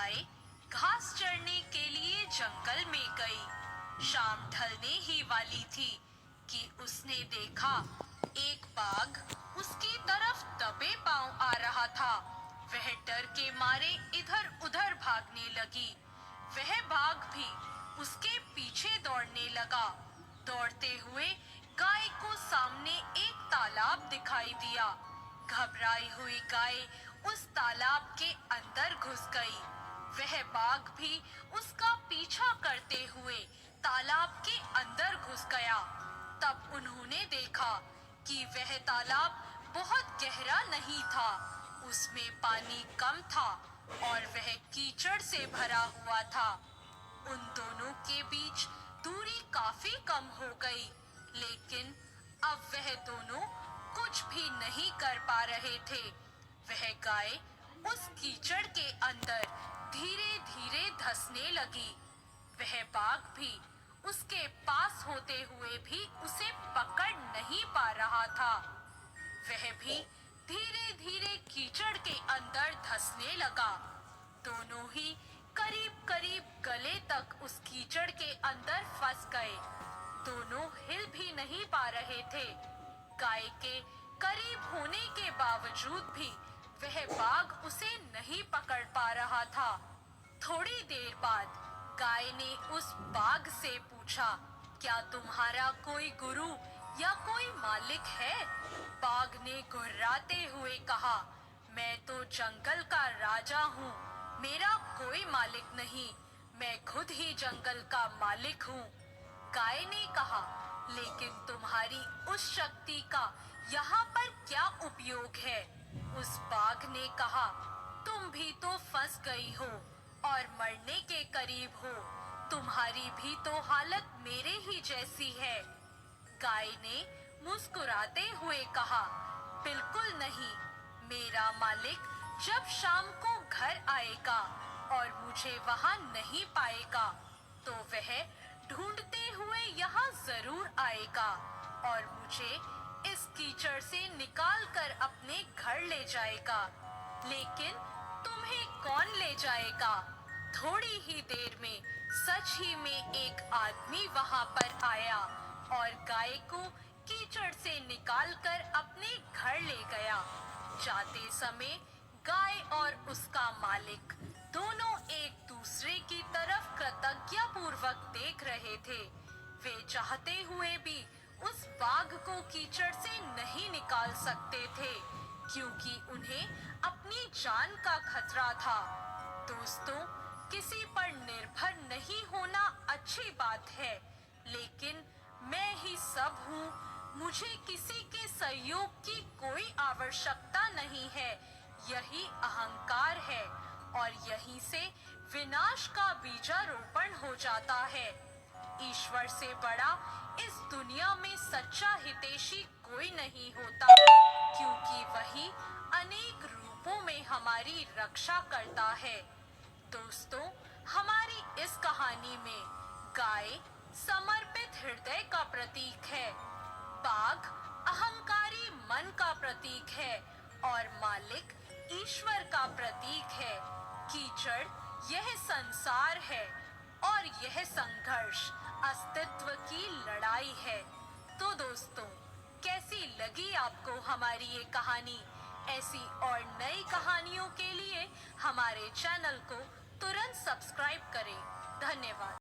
गाय घास चरने के लिए जंगल में गई। शाम ढलने ही वाली थी कि उसने देखा एक बाघ उसकी तरफ दबे पांव आ रहा था। वह डर के मारे इधर उधर भागने लगी। वह बाघ भी उसके पीछे दौड़ने लगा। दौड़ते हुए गाय को सामने एक तालाब दिखाई दिया। घबराई हुई गाय उस तालाब के अंदर घुस गई। वह बाघ भी उसका पीछा करते हुए तालाब के अंदर घुस गया। तब उन्होंने देखा कि वह तालाब बहुत गहरा नहीं था, उसमें पानी कम था और वह कीचड़ से भरा हुआ था। उन दोनों के बीच दूरी काफी कम हो गई, लेकिन अब वह दोनों कुछ भी नहीं कर पा रहे थे। वह गाय उस कीचड़ के अंदर धीरे धीरे धंसने लगी। वह बाघ भी उसके पास होते हुए भी उसे पकड़ नहीं पा रहा था। वह भी धीरे धीरे कीचड़ के अंदर धंसने लगा। दोनों ही करीब करीब गले तक उस कीचड़ के अंदर फंस गए। दोनों हिल भी नहीं पा रहे थे। गाय के करीब होने के बावजूद भी वह बाघ उसे नहीं पकड़ पा रहा था। थोड़ी देर बाद गाय ने उस बाघ से पूछा, क्या तुम्हारा कोई गुरु या कोई मालिक है? बाघ ने घुर्राते हुए कहा, मैं तो जंगल का राजा हूँ, मेरा कोई मालिक नहीं, मैं खुद ही जंगल का मालिक हूँ। गाय ने कहा, लेकिन तुम्हारी उस शक्ति का यहाँ पर क्या उपयोग है? उस बाघ ने कहा, तुम भी तो फंस गई हो और मरने के करीब हो। तुम्हारी भी तो हालत मेरे ही जैसी है। गाय ने मुस्कुराते हुए कहा, बिल्कुल नहीं, मेरा मालिक जब शाम को घर आएगा और मुझे वहाँ नहीं पाएगा तो वह ढूंढते हुए यहाँ जरूर आएगा और मुझे इस कीचड़ से निकाल कर अपने घर ले जाएगा। लेकिन तुम्हें कौन ले जाएगा? थोड़ी ही देर में सच ही में एक आदमी वहाँ पर आया और गाय को कीचड़ से निकालकर अपने घर ले गया। जाते समय गाय और उसका मालिक दोनों एक दूसरे की तरफ कृतज्ञतापूर्वक देख रहे थे। वे चाहते हुए भी उस बाघ को कीचड़ से नहीं निकाल सकते थे, क्योंकि उन्हें अपनी जान का खतरा था। दोस्तों, किसी पर निर्भर नहीं होना अच्छी बात है, लेकिन मैं ही सब हूँ, मुझे किसी के सहयोग की कोई आवश्यकता नहीं है, यही अहंकार है और यहीं से विनाश का बीजारोपण हो जाता है। ईश्वर से बड़ा इस दुनिया में सच्चा हितैषी कोई नहीं होता, क्योंकि वही अनेक रूपों में हमारी रक्षा करता है। दोस्तों, हमारी इस कहानी में गाय समर्पित हृदय का प्रतीक है, बाघ अहंकारी मन का प्रतीक है और मालिक ईश्वर का प्रतीक है। कीचड़ यह संसार है और यह संघर्ष अस्तित्व की लड़ाई है। तो दोस्तों, कैसी लगी आपको हमारी ये कहानी? ऐसी और नई कहानियों के लिए हमारे चैनल को तुरंत सब्सक्राइब करें। धन्यवाद।